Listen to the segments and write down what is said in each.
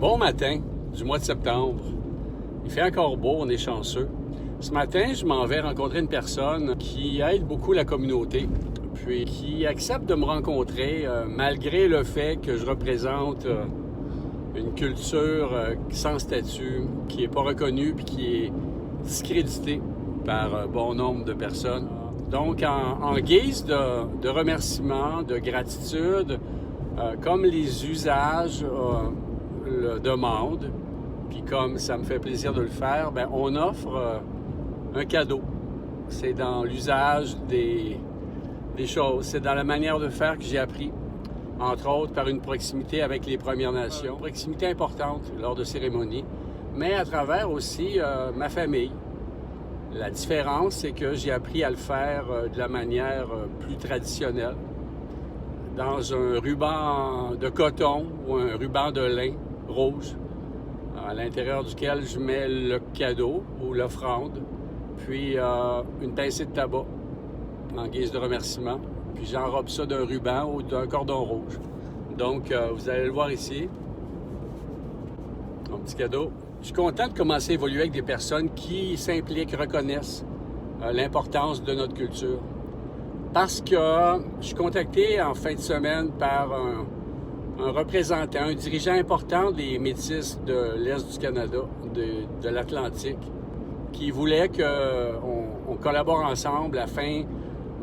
Bon matin du mois de septembre. Il fait encore beau, on est chanceux. Ce matin, je m'en vais rencontrer une personne qui aide beaucoup la communauté, puis qui accepte de me rencontrer malgré le fait que je représente une culture sans statut, qui n'est pas reconnue puis qui est discréditée par bon nombre de personnes. Donc, en guise de remerciement, de gratitude, comme les usages le demandent, puis comme ça me fait plaisir de le faire, bien, on offre un cadeau. C'est dans l'usage des choses, c'est dans la manière de faire que j'ai appris, entre autres par une proximité avec les Premières Nations, une proximité importante lors de cérémonies, mais à travers aussi ma famille. La différence, c'est que j'ai appris à le faire de la manière plus traditionnelle, dans un ruban de coton ou un ruban de lin rouge, à l'intérieur duquel je mets le cadeau ou l'offrande, puis une pincée de tabac en guise de remerciement, puis j'enrobe ça d'un ruban ou d'un cordon rouge. Donc, vous allez le voir ici, mon petit cadeau. Je suis content de commencer à évoluer avec des personnes qui s'impliquent, reconnaissent l'importance de notre culture. Parce que je suis contacté en fin de semaine par un représentant, un dirigeant important des Métis de l'Est du Canada, de l'Atlantique, qui voulait qu'on collabore ensemble afin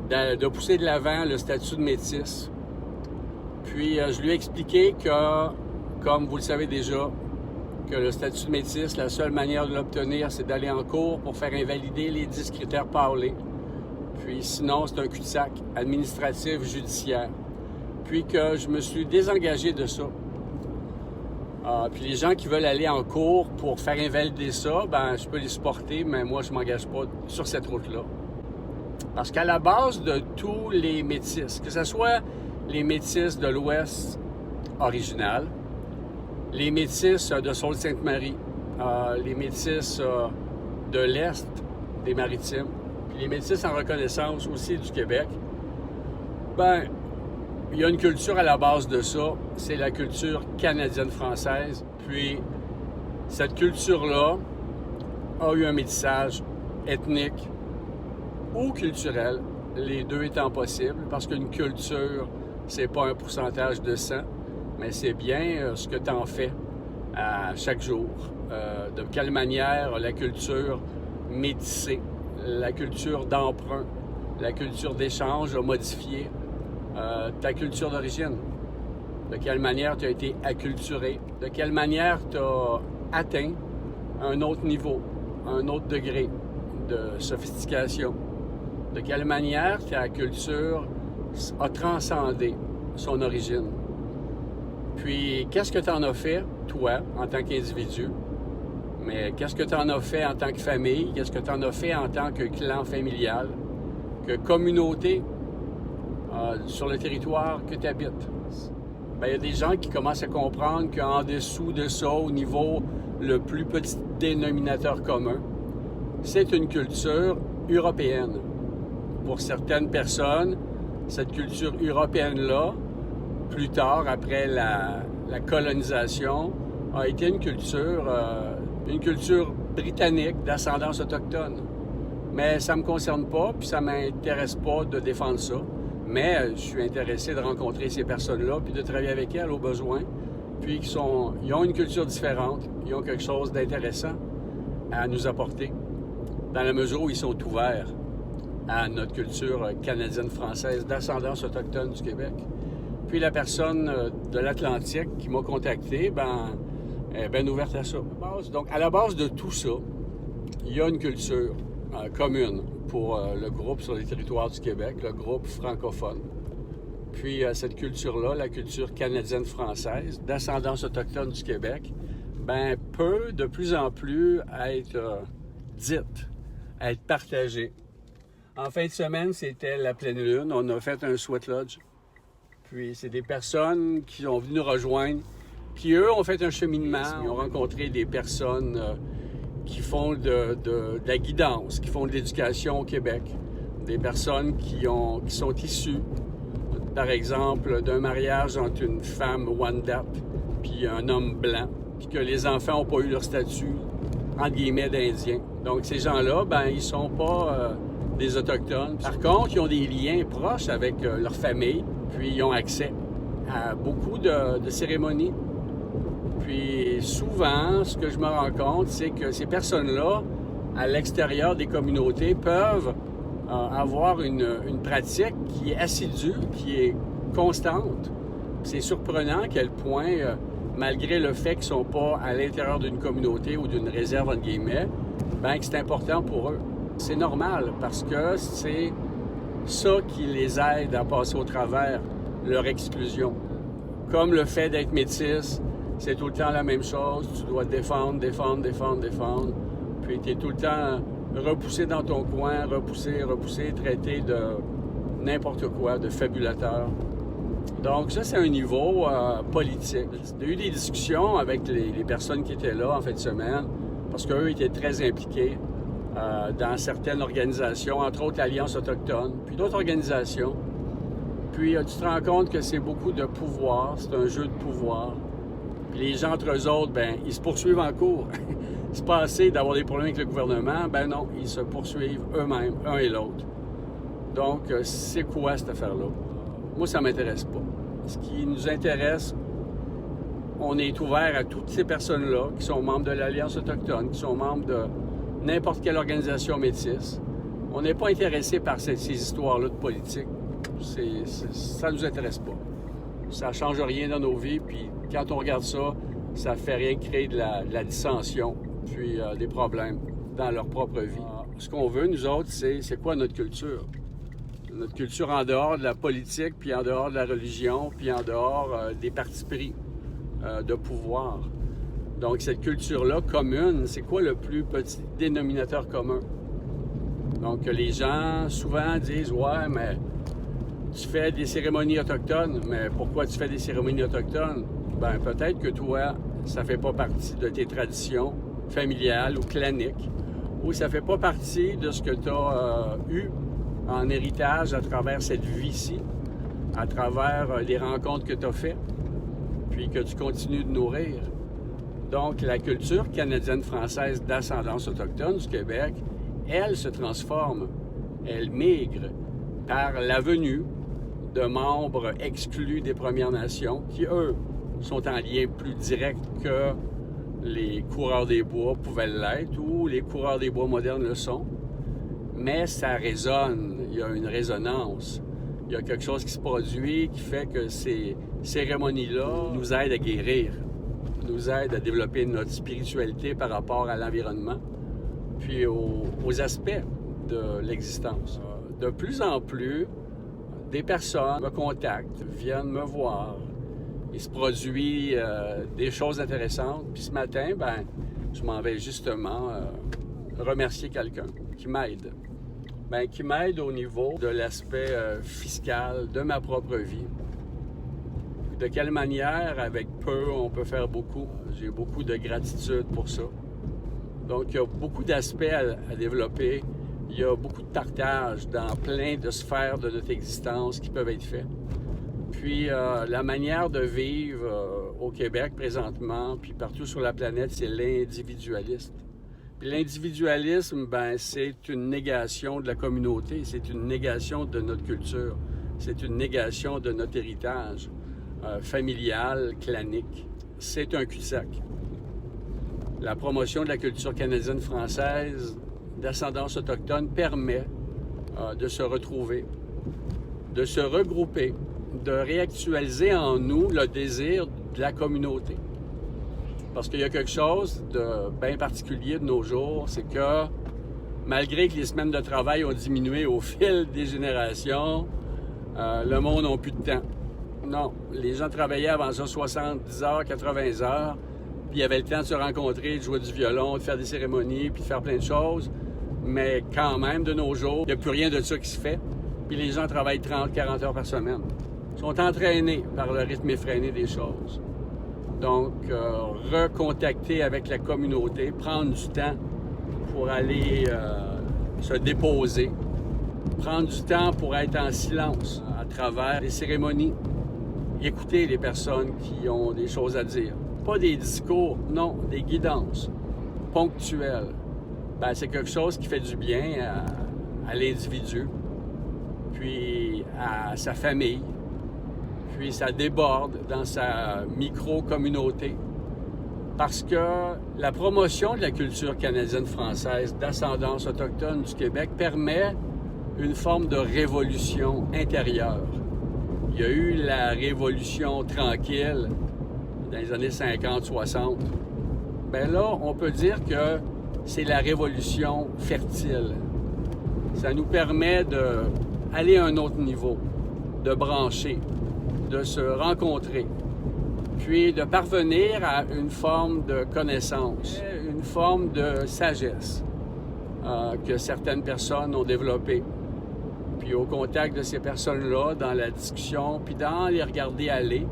de pousser de l'avant le statut de Métis. Puis je lui ai expliqué que, comme vous le savez déjà, que le statut de Métis, la seule manière de l'obtenir, c'est d'aller en cours pour faire invalider les 10 critères Paulé. Puis sinon, c'est un cul-de-sac administratif, judiciaire. Puis que je me suis désengagé de ça. Puis les gens qui veulent aller en cours pour faire invalider ça, ben je peux les supporter, mais moi, je ne m'engage pas sur cette route-là. Parce qu'à la base de tous les Métis, que ce soit les Métis de l'Ouest original, les Métis de Sault-Sainte-Marie, les Métis de l'Est des Maritimes, puis les Métis en reconnaissance aussi du Québec, ben il y a une culture à la base de ça, c'est la culture canadienne-française. Puis cette culture-là a eu un métissage ethnique ou culturel, les deux étant possibles, parce qu'une culture, c'est pas un pourcentage de sang, mais c'est bien ce que tu en fais à chaque jour. De quelle manière la culture métissée, la culture d'emprunt, la culture d'échange a modifié ta culture d'origine. De quelle manière tu as été acculturé, de quelle manière tu as atteint un autre niveau, un autre degré de sophistication. De quelle manière ta culture a transcendé son origine. Puis, qu'est-ce que tu en as fait, toi, en tant qu'individu? Mais qu'est-ce que tu en as fait en tant que famille? Qu'est-ce que tu en as fait en tant que clan familial? Que communauté sur le territoire que tu habites? Bien, il y a des gens qui commencent à comprendre qu'en dessous de ça, au niveau le plus petit dénominateur commun, c'est une culture européenne. Pour certaines personnes, cette culture européenne-là, plus tard, après la colonisation, a été une culture britannique d'ascendance autochtone. Mais ça ne me concerne pas, puis ça ne m'intéresse pas de défendre ça. Mais je suis intéressé de rencontrer ces personnes-là, puis de travailler avec elles au besoin. Puis ils ont une culture différente, ils ont quelque chose d'intéressant à nous apporter, dans la mesure où ils sont ouverts à notre culture canadienne-française d'ascendance autochtone du Québec. Puis la personne de l'Atlantique qui m'a contacté, est bien ouverte à ça. Donc, à la base de tout ça, il y a une culture commune pour le groupe sur les territoires du Québec, le groupe francophone. Puis cette culture-là, la culture canadienne-française, d'ascendance autochtone du Québec, peut de plus en plus être dite, être partagée. En fin de semaine, c'était la pleine lune. On a fait un sweat lodge. Puis c'est des personnes qui ont venu nous rejoindre, qui, eux, ont fait un cheminement. Ils ont rencontré des personnes qui font de la guidance, qui font de l'éducation au Québec. Des personnes qui sont issues, par exemple, d'un mariage entre une femme Wendat puis un homme blanc. puis que les enfants n'ont pas eu leur statut, entre guillemets, d'Indiens. Donc, ces gens-là, ben, ils sont pas des Autochtones. Par contre, ils ont des liens proches avec leur famille, puis ils ont accès à beaucoup de cérémonies. Puis souvent, ce que je me rends compte, c'est que ces personnes-là, à l'extérieur des communautés, peuvent avoir une pratique qui est assidue, qui est constante. C'est surprenant à quel point, malgré le fait qu'ils ne sont pas à l'intérieur d'une communauté ou d'une réserve, entre guillemets, bien que c'est important pour eux. C'est normal parce que c'est ça qui les aide à passer au travers leur exclusion. Comme le fait d'être métis, c'est tout le temps la même chose. Tu dois te défendre. Puis tu es tout le temps repoussé dans ton coin, repoussé, traité de n'importe quoi, de fabulateur. Donc ça, c'est un niveau politique. Il y a eu des discussions avec les personnes qui étaient là en fin de semaine, parce qu'eux étaient très impliqués dans certaines organisations, entre autres l'Alliance autochtone, puis d'autres organisations. Puis tu te rends compte que c'est beaucoup de pouvoir, c'est un jeu de pouvoir. Puis les gens entre eux autres, ben ils se poursuivent en cours. C'est pas assez d'avoir des problèmes avec le gouvernement, ben non, ils se poursuivent eux-mêmes, un et l'autre. Donc, c'est quoi cette affaire-là? Moi, ça m'intéresse pas. Ce qui nous intéresse, on est ouvert à toutes ces personnes-là qui sont membres de l'Alliance autochtone, qui sont membres de n'importe quelle organisation métisse. On n'est pas intéressé par ces histoires-là de politique. Ça nous intéresse pas. Ça change rien dans nos vies, puis quand on regarde ça, ça fait rien créer de la dissension, puis des problèmes dans leur propre vie. Ce qu'on veut, nous autres, c'est quoi notre culture? Notre culture en dehors de la politique, puis en dehors de la religion, puis en dehors des partis pris de pouvoir. Donc, cette culture-là commune, c'est quoi le plus petit dénominateur commun? Donc, les gens souvent disent « Ouais, mais tu fais des cérémonies autochtones, mais pourquoi tu fais des cérémonies autochtones? » Ben peut-être que toi, ça fait pas partie de tes traditions familiales ou claniques, ou ça fait pas partie de ce que tu as eu en héritage à travers cette vie-ci, à travers les rencontres que tu as faites, puis que tu continues de nourrir. Donc, la culture canadienne-française d'ascendance autochtone du Québec, elle se transforme, elle migre par la venue de membres exclus des Premières Nations qui, eux, sont en lien plus direct que les coureurs des bois pouvaient l'être ou les coureurs des bois modernes le sont. Mais ça résonne, il y a une résonance, il y a quelque chose qui se produit qui fait que ces cérémonies-là nous aident à guérir, nous aident à développer notre spiritualité par rapport à l'environnement, puis aux aspects de l'existence. De plus en plus, des personnes me contactent, viennent me voir. Il se produit des choses intéressantes. Puis ce matin, ben, je m'en vais justement remercier quelqu'un qui m'aide. Ben, qui m'aide au niveau de l'aspect fiscal de ma propre vie. De quelle manière, avec peu, on peut faire beaucoup. J'ai beaucoup de gratitude pour ça. Donc, il y a beaucoup d'aspects à développer. Il y a beaucoup de partage dans plein de sphères de notre existence qui peuvent être faits. Puis, la manière de vivre au Québec présentement, puis partout sur la planète, c'est l'individualisme. Puis l'individualisme, ben, c'est une négation de la communauté, c'est une négation de notre culture, c'est une négation de notre héritage familial, clanique. C'est un cul-de-sac. La promotion de la culture canadienne-française d'ascendance autochtone permet de se retrouver, de se regrouper, de réactualiser en nous le désir de la communauté. Parce qu'il y a quelque chose de bien particulier de nos jours, c'est que malgré que les semaines de travail ont diminué au fil des générations, le monde n'a plus de temps. Non, les gens travaillaient avant ça 70 heures, 80 heures, puis ils avaient le temps de se rencontrer, de jouer du violon, de faire des cérémonies, puis de faire plein de choses. Mais quand même, de nos jours, il n'y a plus rien de ça qui se fait. Puis les gens travaillent 30, 40 heures par semaine. Ils sont entraînés par le rythme effréné des choses. Donc, recontacter avec la communauté, prendre du temps pour aller se déposer, prendre du temps pour être en silence à travers les cérémonies, écouter les personnes qui ont des choses à dire. pas des discours, non, des guidances ponctuelles. Ben, c'est quelque chose qui fait du bien à l'individu, puis à sa famille, puis ça déborde dans sa micro-communauté. Parce que la promotion de la culture canadienne-française d'ascendance autochtone du Québec permet une forme de révolution intérieure. Il y a eu la révolution tranquille dans les années 50-60. Bien là, on peut dire que c'est la révolution fertile. Ça nous permet d'aller à un autre niveau, de brancher, de se rencontrer, puis de parvenir à une forme de connaissance, une forme de sagesse que certaines personnes ont développée. Puis au contact de ces personnes-là, dans la discussion, puis dans les regarder aller,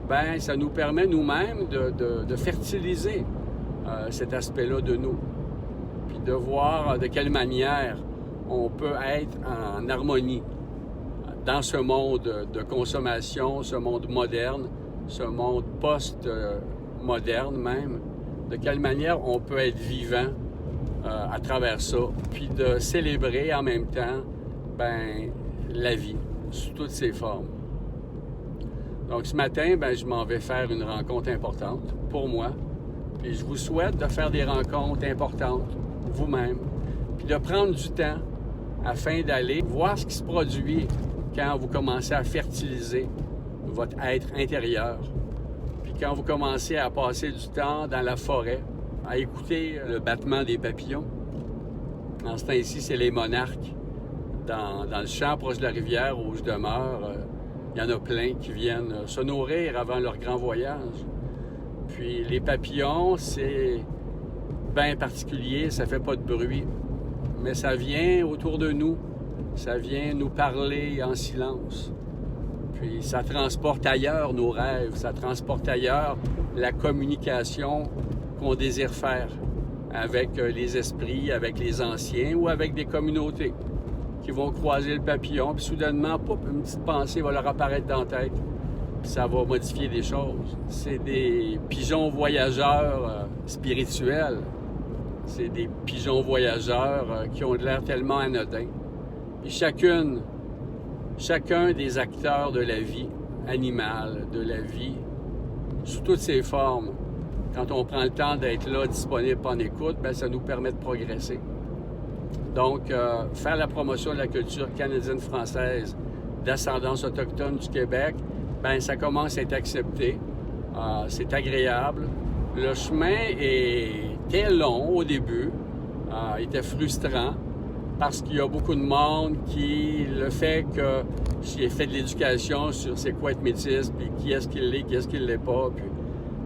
bien, ça nous permet nous-mêmes de fertiliser cet aspect-là de nous, puis de voir de quelle manière on peut être en harmonie dans ce monde de consommation, ce monde moderne, ce monde post-moderne même, de quelle manière on peut être vivant à travers ça, puis de célébrer en même temps ben, la vie sous toutes ses formes. Donc ce matin, ben, je m'en vais faire une rencontre importante pour moi, puis je vous souhaite de faire des rencontres importantes vous-même, puis de prendre du temps afin d'aller voir ce qui se produit quand vous commencez à fertiliser votre être intérieur. Puis quand vous commencez à passer du temps dans la forêt, à écouter le battement des papillons. En ce temps-ci, c'est les monarques. Dans le champ proche de la rivière où je demeure, il y en a plein qui viennent se nourrir avant leur grand voyage. Puis les papillons, c'est bien particulier, ça fait pas de bruit. Mais ça vient autour de nous, ça vient nous parler en silence. Puis ça transporte ailleurs nos rêves, ça transporte ailleurs la communication qu'on désire faire avec les esprits, avec les anciens ou avec des communautés qui vont croiser le papillon, puis soudainement, pouf, une petite pensée va leur apparaître dans la tête, puis ça va modifier des choses. C'est des pigeons voyageurs spirituels. C'est des pigeons voyageurs qui ont de l'air tellement anodins. Puis chacun des acteurs de la vie animale, de la vie, sous toutes ses formes, quand on prend le temps d'être là, disponible en écoute, bien, ça nous permet de progresser. Donc, faire la promotion de la culture canadienne-française d'ascendance autochtone du Québec, bien, ça commence à être accepté. C'est agréable. Le chemin était long au début, était frustrant, parce qu'il y a beaucoup de monde qui, le fait que j'ai fait de l'éducation sur c'est quoi être métis, puis qui est-ce qu'il l'est, qui est-ce qu'il l'est pas, puis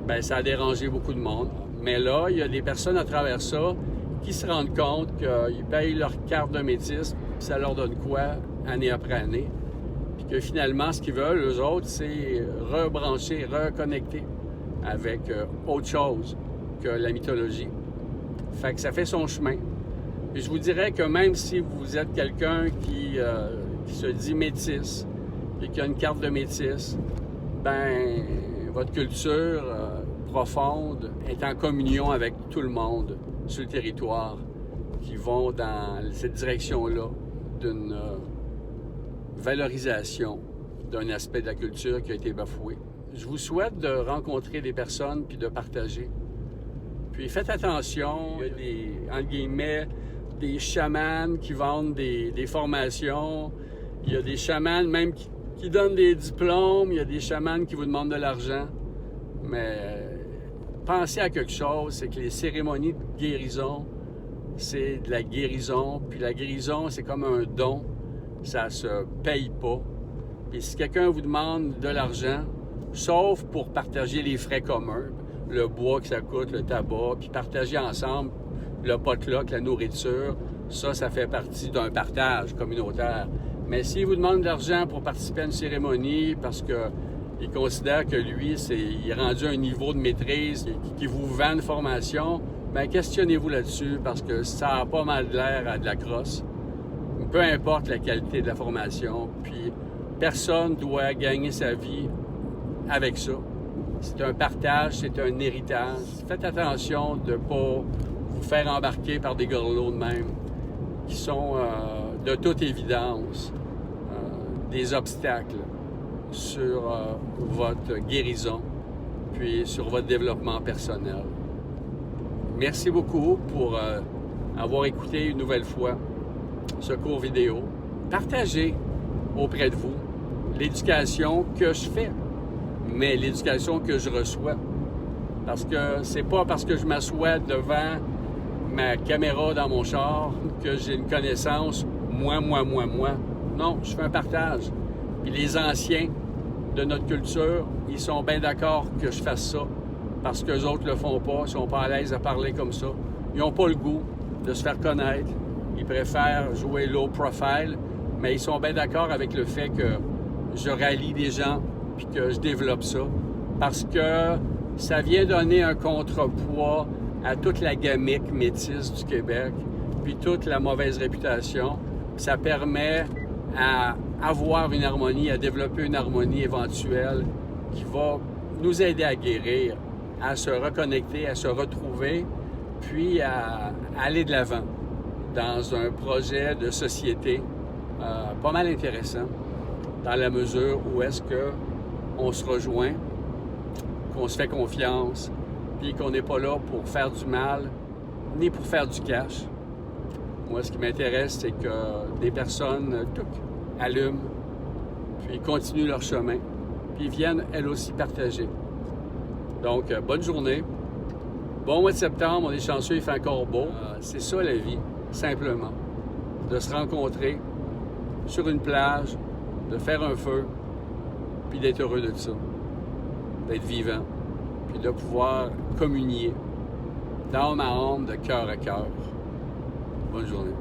bien, ça a dérangé beaucoup de monde. Mais là, il y a des personnes à travers ça qui se rendent compte qu'ils payent leur carte de métis, ça leur donne quoi, année après année, puis que finalement, ce qu'ils veulent, eux autres, c'est rebrancher, reconnecter avec autre chose que la mythologie. Fait que ça fait son chemin. Puis je vous dirais que même si vous êtes quelqu'un qui se dit métis et qui a une carte de métis, ben votre culture profonde est en communion avec tout le monde sur le territoire qui vont dans cette direction-là d'une valorisation d'un aspect de la culture qui a été bafoué. Je vous souhaite de rencontrer des personnes puis de partager. Puis faites attention, il y a des, entre guillemets, des chamans qui vendent des formations, il y a des chamans même qui donnent des diplômes, il y a des chamans qui vous demandent de l'argent. Mais pensez à quelque chose, c'est que les cérémonies de guérison, c'est de la guérison, puis la guérison, c'est comme un don, ça se paye pas. Puis si quelqu'un vous demande de l'argent, sauf pour partager les frais communs, le bois que ça coûte, le tabac, puis partager ensemble le potluck, la nourriture, ça fait partie d'un partage communautaire. Mais s'il vous demande de l'argent pour participer à une cérémonie parce qu'il considère que lui, il est rendu à un niveau de maîtrise qui vous vend une formation, bien questionnez-vous là-dessus parce que ça a pas mal de l'air à de la crosse. Peu importe la qualité de la formation, puis personne doit gagner sa vie avec ça. C'est un partage, c'est un héritage. Faites attention de ne pas vous faire embarquer par des grelots de même, qui sont de toute évidence des obstacles sur votre guérison, puis sur votre développement personnel. Merci beaucoup pour avoir écouté une nouvelle fois ce cours vidéo. Partagez auprès de vous l'éducation que je fais, mais l'éducation que je reçois. Parce que c'est pas parce que je m'assois devant ma caméra dans mon char que j'ai une connaissance, moi. Non, je fais un partage. Puis les anciens de notre culture, ils sont bien d'accord que je fasse ça parce qu'eux autres le font pas, ils sont pas à l'aise à parler comme ça. Ils n'ont pas le goût de se faire connaître. Ils préfèrent jouer low profile, mais ils sont bien d'accord avec le fait que je rallie des gens puis que je développe ça parce que ça vient donner un contrepoids à toute la gamique métisse du Québec puis toute la mauvaise réputation. Ça permet à avoir une harmonie, à développer une harmonie éventuelle qui va nous aider à guérir, à se reconnecter, à se retrouver, puis à aller de l'avant dans un projet de société pas mal intéressant, dans la mesure où est-ce qu'on se rejoint, qu'on se fait confiance, puis qu'on n'est pas là pour faire du mal, ni pour faire du cash. Moi, ce qui m'intéresse, c'est que des personnes allument, puis continuent leur chemin, puis viennent, elles aussi, partager. Donc, bonne journée. Bon mois de septembre, on est chanceux, il fait encore beau. C'est ça la vie, simplement. De se rencontrer sur une plage, de faire un feu, puis d'être heureux de ça. D'être vivant, puis de pouvoir communier d'âme à âme, de cœur à cœur. Bonne journée.